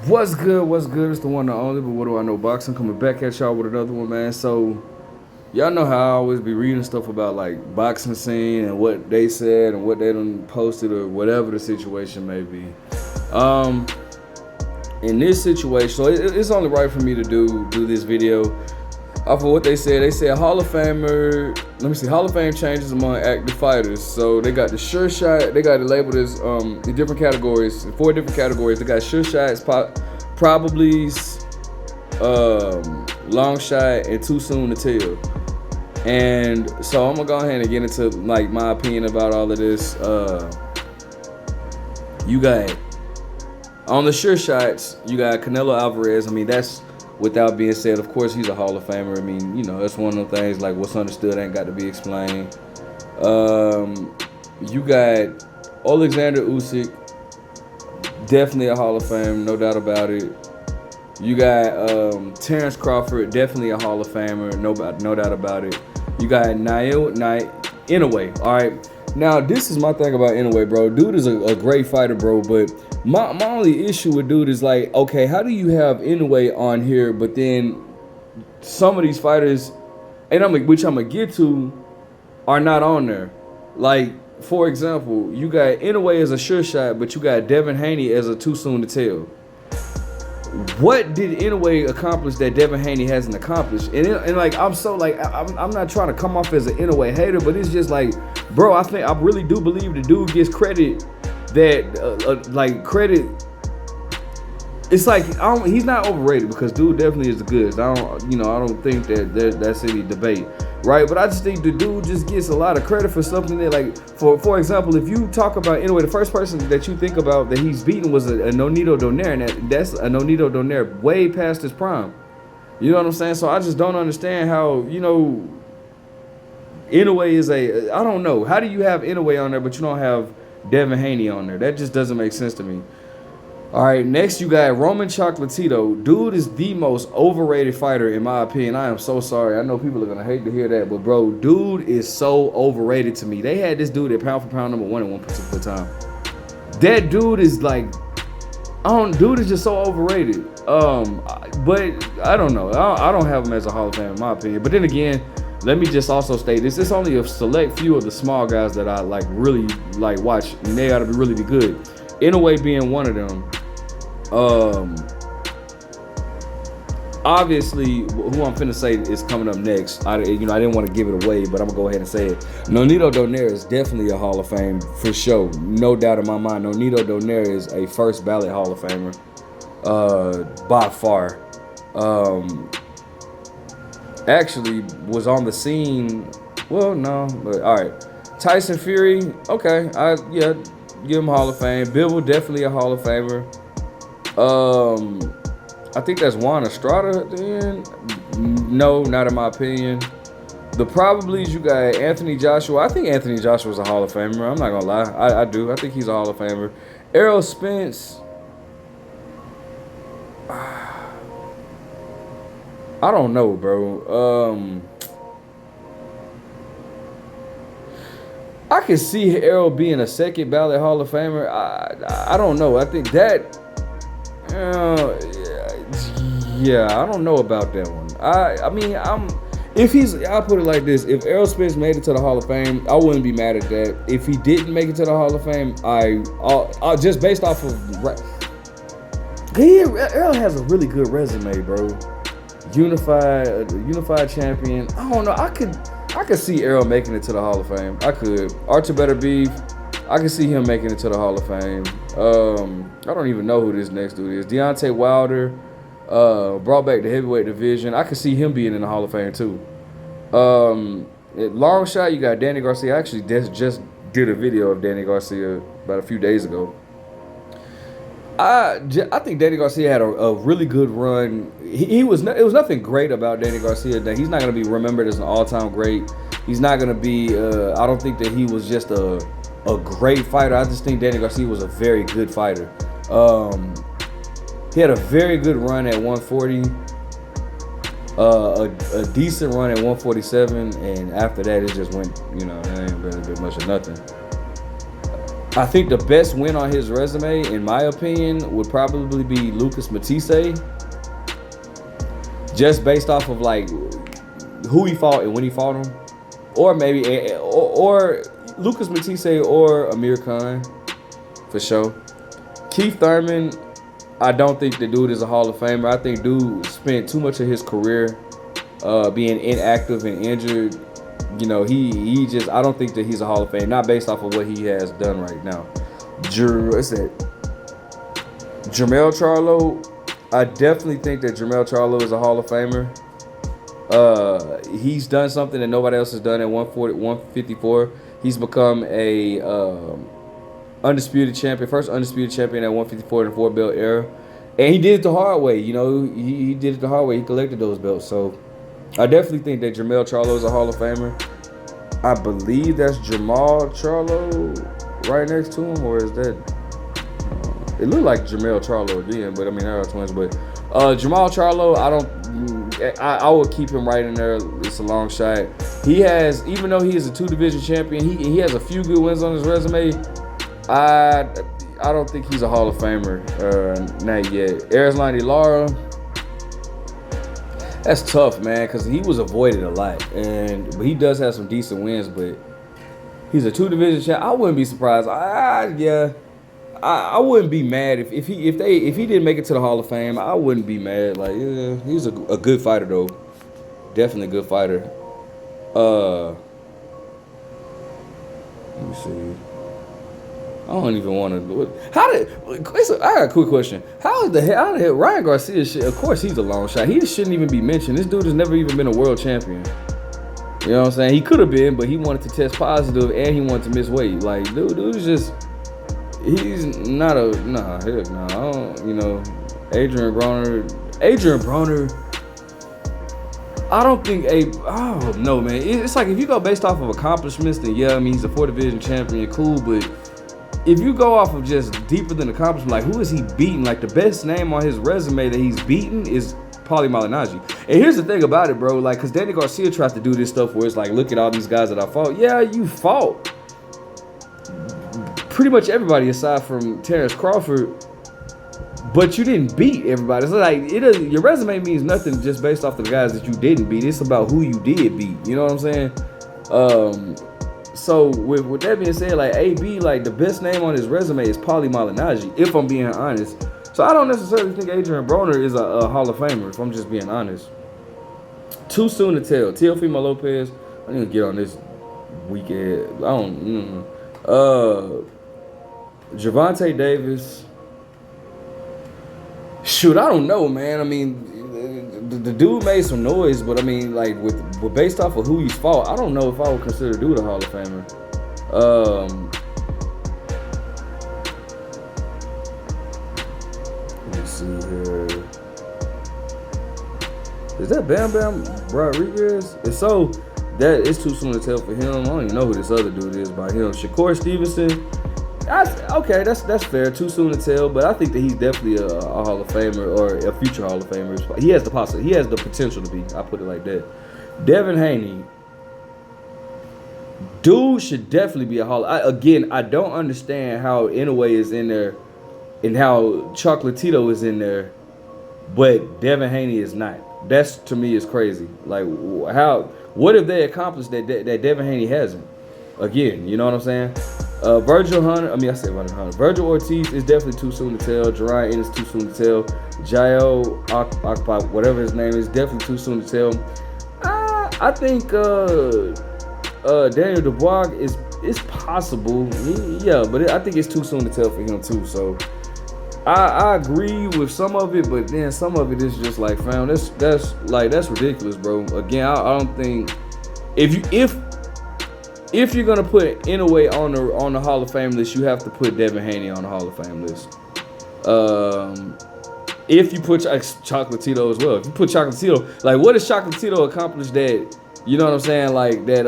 What's good? What's good? It's the one and only, but what do I know? Boxing coming back at y'all with another one, man. So, y'all know how I always be reading stuff about like boxing scene and what they said and what they done posted or whatever the situation may be. Um, in this situation, so it's only right for me to do this video off of what they said. They said Hall of Famer. Let me see. Hall of Fame changes among active fighters. So they got the sure shot. They got it labeled as the different categories, 4 different categories. They got sure shots, probably, long shot, and too soon to tell. And so I'm gonna go ahead and get into like my opinion about all of this. You got on the sure shots. You got Canelo Alvarez. I mean, that's without being said. Of course, he's a Hall of Famer. I mean, you know, that's one of the things like what's understood ain't got to be explained. You got Alexander Usyk, definitely a Hall of Fame, no doubt about it. You got Terrence Crawford, definitely a Hall of Famer, no doubt about it. You got Inoue. All right. Now, this is my thing about Inoue, bro. Dude is a great fighter, bro. But my only issue with dude is like, okay, how do you have Inoue on here, but then some of these fighters, which I'm gonna get to, are not on there. Like, for example, you got Inoue as a sure shot, but you got Devin Haney as a too soon to tell. What did Inoue accomplish that Devin Haney hasn't accomplished? And like, I'm so like, I'm not trying to come off as an Inoue hater, but it's just like, bro, I really do believe the dude gets credit that, like, credit. It's like, he's not overrated because dude definitely is the goods. I don't think that that's any debate, right? But I just think the dude just gets a lot of credit for something that, like, for example, if you talk about Inoue, the first person that you think about that he's beaten was a Nonito Donaire, and that's a Nonito Donaire way past his prime. You know what I'm saying? So I just don't understand how, Inoue is I don't know. How do you have Inoue on there, but you don't have Devin Haney on there? That just doesn't make sense to me. All right, next you got Roman Chocolatito. Dude is the most overrated fighter in my opinion. I am so sorry. I know people are going to hate to hear that, but bro, dude is so overrated to me. They had this dude at pound for pound #1 at one particular time. That dude is like, dude is just so overrated. But I don't know. I don't have him as a Hall of Fame in my opinion. But then again, let me just also state this. It's only a select few of the small guys that I like really like watch, and they got to really be good. Inoue being one of them. Obviously, who I'm finna say is coming up next. I didn't want to give it away, but I'm gonna go ahead and say it. Nonito Donaire is definitely a Hall of Fame for sure, no doubt in my mind. Nonito Donaire is a first ballot Hall of Famer, by far. Actually, was on the scene. Well, no, but all right. Tyson Fury, okay, give him Hall of Fame. Bivol, definitely a Hall of Famer. I think that's Juan Estrada at the end. No, not in my opinion. The probablys, you got Anthony Joshua. I think Anthony Joshua is a Hall of Famer. I'm not gonna lie. I do. I think he's a Hall of Famer. Errol Spence. I don't know, bro. I can see Errol being a second ballot Hall of Famer. I don't know. I think that. Yeah, I don't know about that one. I'll put it like this: if Errol Spence made it to the Hall of Fame, I wouldn't be mad at that. If he didn't make it to the Hall of Fame, I just based off of, Errol has a really good resume, bro. Unified champion. I don't know. I could see Errol making it to the Hall of Fame. I could. Archer Better Beef. I can see him making it to the Hall of Fame. I don't even know who this next dude is. Deontay Wilder brought back the heavyweight division. I could see him being in the Hall of Fame too. Long shot, you got Danny Garcia. I actually just did a video of Danny Garcia about a few days ago. I think Danny Garcia had a really good run. It was nothing great about Danny Garcia. That he's not going to be remembered as an all-time great. He's not going to be. I don't think that he was just a great fighter. I just think Danny Garcia was a very good fighter. He had a very good run at 140. A decent run at 147, and after that it just went. It ain't been much of nothing. I think the best win on his resume, in my opinion, would probably be Lucas Matisse. Just based off of like who he fought and when he fought him, or maybe or Lucas Matisse or Amir Khan, for sure. Keith Thurman, I don't think the dude is a Hall of Famer. I think dude spent too much of his career being inactive and injured. You know, he just, I don't think that he's a Hall of Fame, not based off of what he has done right now. What's that? Jermell Charlo, I definitely think that Jermell Charlo is a Hall of Famer. He's done something that nobody else has done at 154. He's become a undisputed champion, first undisputed champion at 154 in the 4-belt era. And he did it the hard way. You know, he did it the hard way. He collected those belts. So I definitely think that Jermell Charlo is a Hall of Famer. I believe that's Jamal Charlo right next to him, or is that? It looked like Jermell Charlo again, but I mean, they're all twins. But Jamal Charlo, I would keep him right in there. It's a long shot. He has, even though he is a 2-division champion, he has a few good wins on his resume. I don't think he's a Hall of Famer, not yet. Erislandy Lara, that's tough, man, because he was avoided a lot, but he does have some decent wins. But he's a 2-division champ. I wouldn't be surprised. I wouldn't be mad if he didn't make it to the Hall of Fame. I wouldn't be mad. Like, yeah, he's a good fighter though, definitely a good fighter. Let me see. I don't even want to. I got a quick question. How the hell Ryan Garcia shit? Of course he's a long shot. He shouldn't even be mentioned. This dude has never even been a world champion. You know what I'm saying? He could have been, but he wanted to test positive and he wanted to miss weight. Like, dude is just, he's not a, heck no. I don't, you know, Adrian Broner. I don't think oh no, man. It's like if you go based off of accomplishments, then yeah, I mean he's a 4-division champion, cool. But if you go off of just deeper than accomplishment, like who is he beating? Like the best name on his resume that he's beaten is Paulie Malignaggi. And here's the thing about it, bro. Like, cause Danny Garcia tried to do this stuff where it's like, look at all these guys that I fought. Yeah, you fought pretty much everybody aside from Terrence Crawford, but you didn't beat everybody. So like, your resume means nothing just based off the guys that you didn't beat. It's about who you did beat. You know what I'm saying? So with that being said, like AB, like the best name on his resume is Paulie Malignaggi, if I'm being honest. So I don't necessarily think Adrian Broner is a Hall of Famer, if I'm just being honest. Too soon to tell. Teofimo Lopez, I need to get on this weekend. I don't. Gervonta Davis. Shoot, I don't know, man. I mean, the dude made some noise, but I mean, like with based off of who he's fought, I don't know if I would consider dude a Hall of Famer. Let me see here. Is that Bam Bam Rodriguez? If so, that it's too soon to tell for him. I don't even know who this other dude is by him. Shakur Stevenson. Okay, that's fair. Too soon to tell, but I think that he's definitely a Hall of Famer or a future Hall of Famer. He has the potential to be. I put it like that. Devin Haney, dude should definitely be a Hall. I don't understand how Inoue is in there and how Chocolatito is in there, but Devin Haney is not. That's to me is crazy. Like what have they accomplished that Devin Haney hasn't? Again, you know what I'm saying? Virgil Ortiz is definitely too soon to tell. Jerron Ennis too soon to tell. Jael Akpop, whatever his name is, definitely too soon to tell. I think Daniel Dubois is possible. But I think it's too soon to tell for him too. So I agree with some of it, but then some of it is just like, fam, that's ridiculous, bro. Again, I don't think if you're gonna put Inoue on the Hall of Fame list, you have to put Devin Haney on the Hall of Fame list. If you put Chocolatito as well, if you put Chocolatito, like what has Chocolatito accomplished that, you know what I'm saying, like that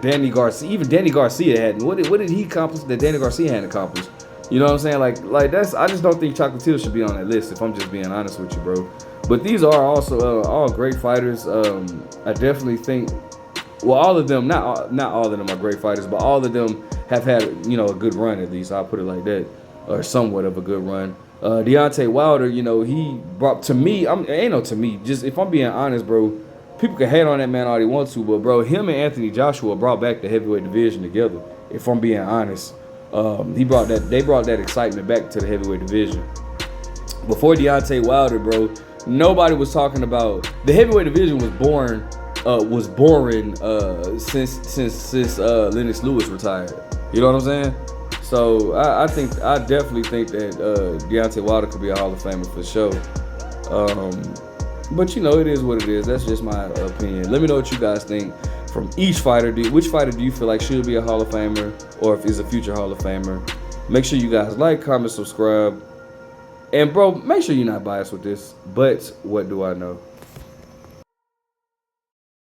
Danny Garcia, even Danny Garcia hadn't. What did he accomplish that Danny Garcia hadn't accomplished? You know what I'm saying, like that's. I just don't think Chocolatito should be on that list, if I'm just being honest with you, bro. But these are also all great fighters. I definitely think. well, all of them, not all of them are great fighters, but all of them have had a good run at least. I'll put it like that, or somewhat of a good run. Deontay Wilder, he brought to me. To me. Just if I'm being honest, bro, people can hate on that man all they want to, but bro, him and Anthony Joshua brought back the heavyweight division together. If I'm being honest, they brought that excitement back to the heavyweight division. Before Deontay Wilder, bro, nobody was talking about the heavyweight division was boring since Lennox Lewis retired. You know what I'm saying? So I definitely think that Deontay Wilder could be a Hall of Famer for sure. But it is what it is. That's just my opinion. Let me know what you guys think from each fighter. Which fighter do you feel like should be a Hall of Famer, or if is a future Hall of Famer? Make sure you guys like, comment, subscribe. And bro, make sure you're not biased with this. But what do I know?